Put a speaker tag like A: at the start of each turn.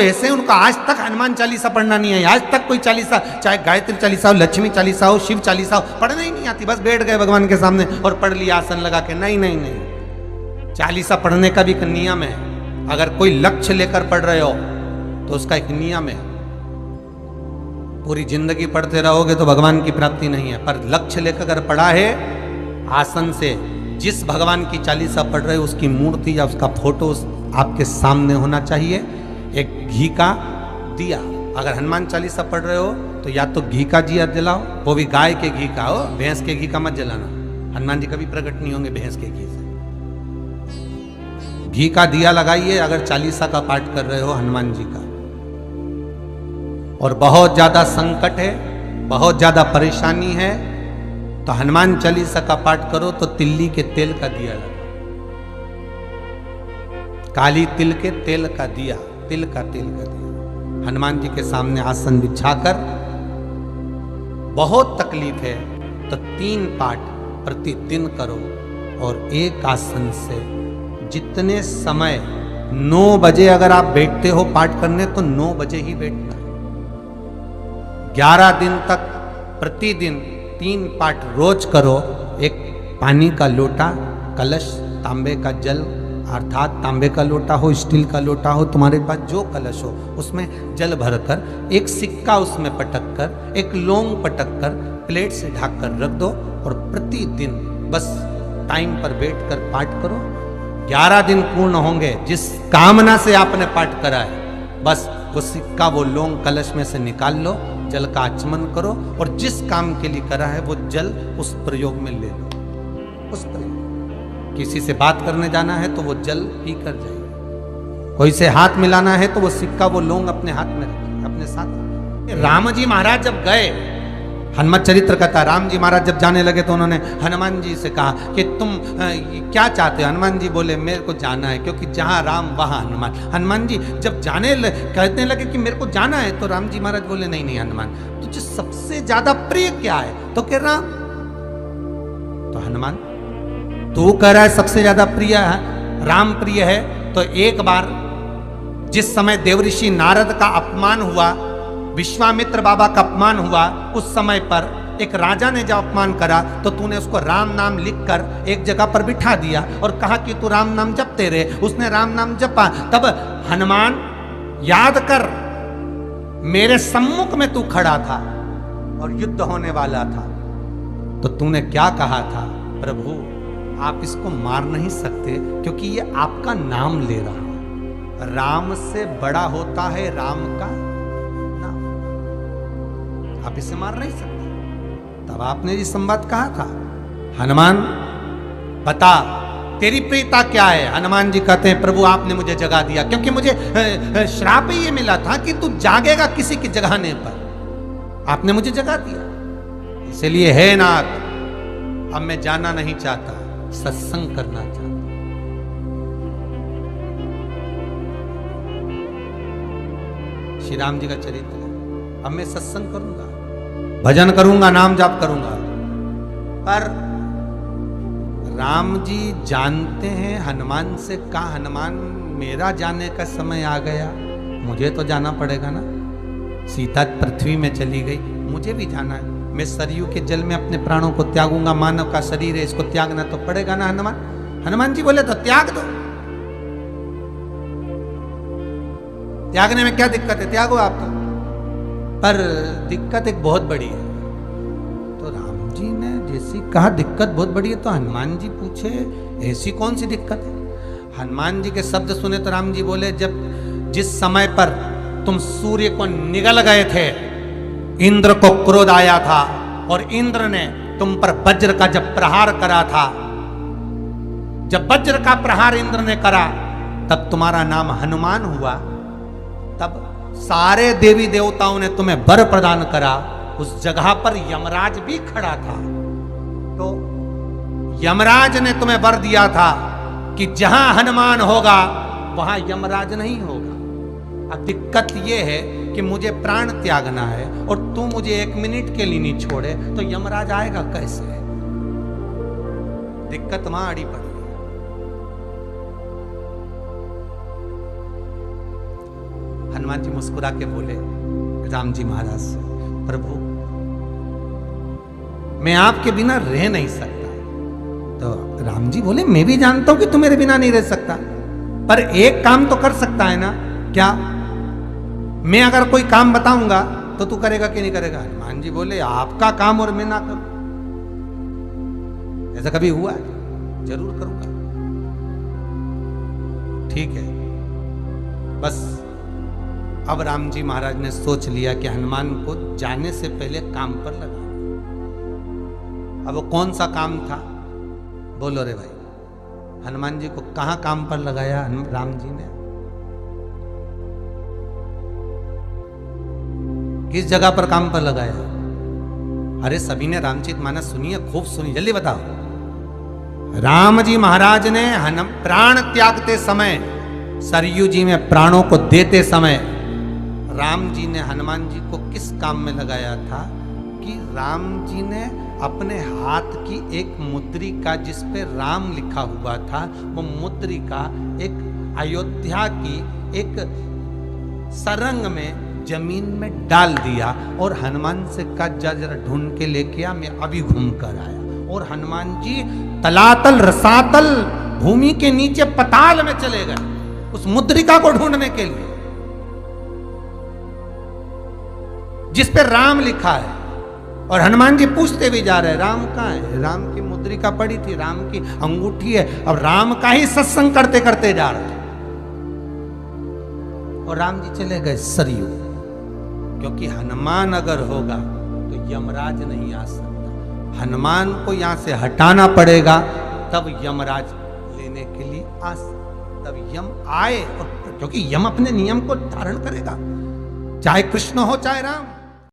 A: ऐसे उनका आज तक हनुमान चालीसा पढ़ना नहीं है, आज तक कोई चालीसा, चाहे गायत्री चालीसा हो, लक्ष्मी चालीसा हो, शिव चालीसा हो, पढ़ना ही नहीं आती। बस बैठ गए भगवान के सामने और पढ़ लिया आसन लगा के। नहीं नहीं नहीं, चालीसा पढ़ने का भी एक नियम है। अगर कोई लक्ष्य लेकर पढ़ रहे हो तो उसका एक नियम है। पूरी जिंदगी पढ़ते रहोगे तो भगवान की प्राप्ति नहीं है, पर लक्ष्य लेकर अगर पढ़ा है आसन से, जिस भगवान की चालीसा पढ़ रहे हो उसकी मूर्ति या उसका फोटो आपके सामने होना चाहिए। एक घी का दिया, अगर हनुमान चालीसा पढ़ रहे हो तो या तो घी का दिया जलाओ, वो भी गाय के घी का हो, भैंस के घी का मत जलाना। हनुमान जी कभी प्रकट नहीं होंगे भैंस के घी से। घी का दिया लगाइए अगर चालीसा का पाठ कर रहे हो हनुमान जी का। और बहुत ज्यादा संकट है, बहुत ज्यादा परेशानी है तो हनुमान चालीसा का पाठ करो तो तिल्ली के तेल का दिया लगाओ, काली तिल के तेल का दिया, तिल का तेल का दिया हनुमान जी के सामने आसन बिछाकर। बहुत तकलीफ है तो 3 पाठ प्रतिदिन करो और एक आसन से जितने समय 9 बजे अगर आप बैठते हो पाठ करने तो 9 बजे ही बैठना है। 11 दिन तक प्रतिदिन 3 पाठ रोज करो। एक पानी का लोटा, कलश, तांबे का जल अर्थात तांबे का लोटा हो, स्टील का लोटा हो, तुम्हारे पास जो कलश हो उसमें जल भरकर, एक सिक्का उसमें पटक कर, एक लौंग पटक कर प्लेट से ढक कर रख दो और प्रतिदिन बस टाइम पर बैठकर पाठ करो। 11 दिन पूर्ण होंगे, जिस कामना से आपने पाठ करा है बस वो सिक्का, वो लौंग कलश में से निकाल लो, जल का आचमन करो और जिस काम के लिए करा है वो जल उस प्रयोग में ले लो। उस प्रयोग, किसी से बात करने जाना है तो वो जल पी कर जाइए, कोई से हाथ मिलाना है तो वो सिक्का, वो लौंग अपने हाथ में रखिए, अपने साथ। राम जी महाराज जब गए, हनुमत चरित्र कहता, राम जी महाराज जब जाने लगे तो उन्होंने हनुमान जी से कहा कि तुम क्या चाहते हो? हनुमान जी बोले मेरे को जाना है, क्योंकि जहां राम वहां हनुमान। हनुमान जी जब कहने लगे कि मेरे को जाना है तो राम जी महाराज बोले नहीं नहीं हनुमान, तुझे सबसे ज्यादा प्रिय क्या है? तो कह राम। तो हनुमान तू कह रहा है सबसे ज्यादा प्रिय है, राम प्रिय है, तो एक बार जिस समय देवऋषि नारद का अपमान हुआ, विश्वामित्र बाबा का अपमान हुआ, उस समय पर एक राजा ने जब अपमान करा तो तूने उसको राम नाम लिखकर एक जगह पर बिठा दिया और कहा कि तू राम नाम जपते रहे। उसने राम नाम जपा। तब हनुमान याद कर, मेरे सम्मुख में तू खड़ा था और युद्ध होने वाला था, तो तूने क्या कहा था? प्रभु आप इसको मार नहीं सकते क्योंकि ये आपका नाम ले रहा है। राम से बड़ा होता है राम का नाम, आप इसे मार नहीं सकते। तब आपने ये संवाद कहा था, हनुमान बता तेरी प्रियता क्या है? हनुमान जी कहते हैं प्रभु आपने मुझे जगा दिया, क्योंकि मुझे श्राप ये मिला था कि तू जागेगा किसी के जगाने पर, आपने मुझे जगा दिया। इसलिए है नाथ, अब मैं जाना नहीं चाहता, सत्संग करना चाहता। श्री राम जी का चरित्र है। अब मैं सत्संग करूंगा, भजन करूंगा, नाम जाप करूंगा। पर राम जी जानते हैं हनुमान से, कहा हनुमान मेरा जाने का समय आ गया, मुझे तो जाना पड़ेगा ना। सीता पृथ्वी में चली गई, मुझे भी जाना है। मैं सरयू के जल में अपने प्राणों को त्यागूंगा, मानव का शरीर है, इसको त्यागना तो पड़ेगा ना हनुमान। हनुमान जी बोले तो त्याग दो, त्यागने में क्या दिक्कत है, त्यागो आप तो। पर दिक्कत एक बहुत बड़ी है। तो राम जी ने जैसी कहा दिक्कत बहुत बड़ी है, तो हनुमान जी पूछे ऐसी कौन सी दिक्कत है? हनुमान जी के शब्द सुने तो राम जी बोले, जब जिस समय पर तुम सूर्य को निगल गए थे, इंद्र को क्रोध आया था और इंद्र ने तुम पर वज्र का जब प्रहार करा था, जब वज्र का प्रहार इंद्र ने करा तब तुम्हारा नाम हनुमान हुआ। तब सारे देवी देवताओं ने तुम्हें वर प्रदान करा। उस जगह पर यमराज भी खड़ा था, तो यमराज ने तुम्हें वर दिया था कि जहां हनुमान होगा वहां यमराज नहीं होगा। अब दिक्कत यह है कि मुझे प्राण त्यागना है और तू मुझे 1 मिनट के लिए नहीं छोड़े तो यमराज आएगा कैसे? दिक्कत वहां अड़ी पड़ी। हनुमान जी मुस्कुरा के बोले राम जी महाराज से, प्रभु मैं आपके बिना रह नहीं सकता। तो राम जी बोले मैं भी जानता हूं कि तू मेरे बिना नहीं रह सकता, पर एक काम तो कर सकता है ना। क्या? मैं अगर कोई काम बताऊंगा तो तू करेगा कि नहीं करेगा? हनुमान जी बोले आपका काम और मैं ना करूं, ऐसा कभी हुआ है? जरूर करूंगा। ठीक है। बस अब राम जी महाराज ने सोच लिया कि हनुमान को जाने से पहले काम पर लगा। अब वो कौन सा काम था? बोलो रे भाई। हनुमान जी को कहां काम पर लगाया राम जी ने? किस जगह पर काम पर लगाया? अरे सभी ने रामचरितमानस सुनी है, खूब सुनी, जल्दी बताओ। राम जी महाराज ने प्राण त्यागते समय, सरयू जी में प्राणों को देते समय, राम जी ने हनुमान जी को किस काम में लगाया था कि राम जी ने अपने हाथ की एक मुद्रिका जिस पे राम लिखा हुआ था, वो मुद्रिका एक अयोध्या की एक सरंग में जमीन में डाल दिया और हनुमान से कहा जा जरा ढूंढ के लेके आ, मैं अभी घूम कर आया। और हनुमान जी तलातल रसातल भूमि के नीचे पताल में चले गए उस मुद्रिका को ढूंढने के लिए जिस पे राम लिखा है। और हनुमान जी पूछते भी जा रहे राम कहाँ है? राम की मुद्रिका पड़ी थी, राम की अंगूठी है। अब राम का ही सत्संग करते करते जा रहे थे और राम जी चले गए सरयू, क्योंकि हनुमान अगर होगा तो यमराज नहीं आ सकता। हनुमान को यहां से हटाना पड़ेगा तब यमराज लेने के लिए आ सकता, तब यम आए। और क्योंकि यम अपने नियम को धारण करेगा, चाहे कृष्ण हो चाहे राम।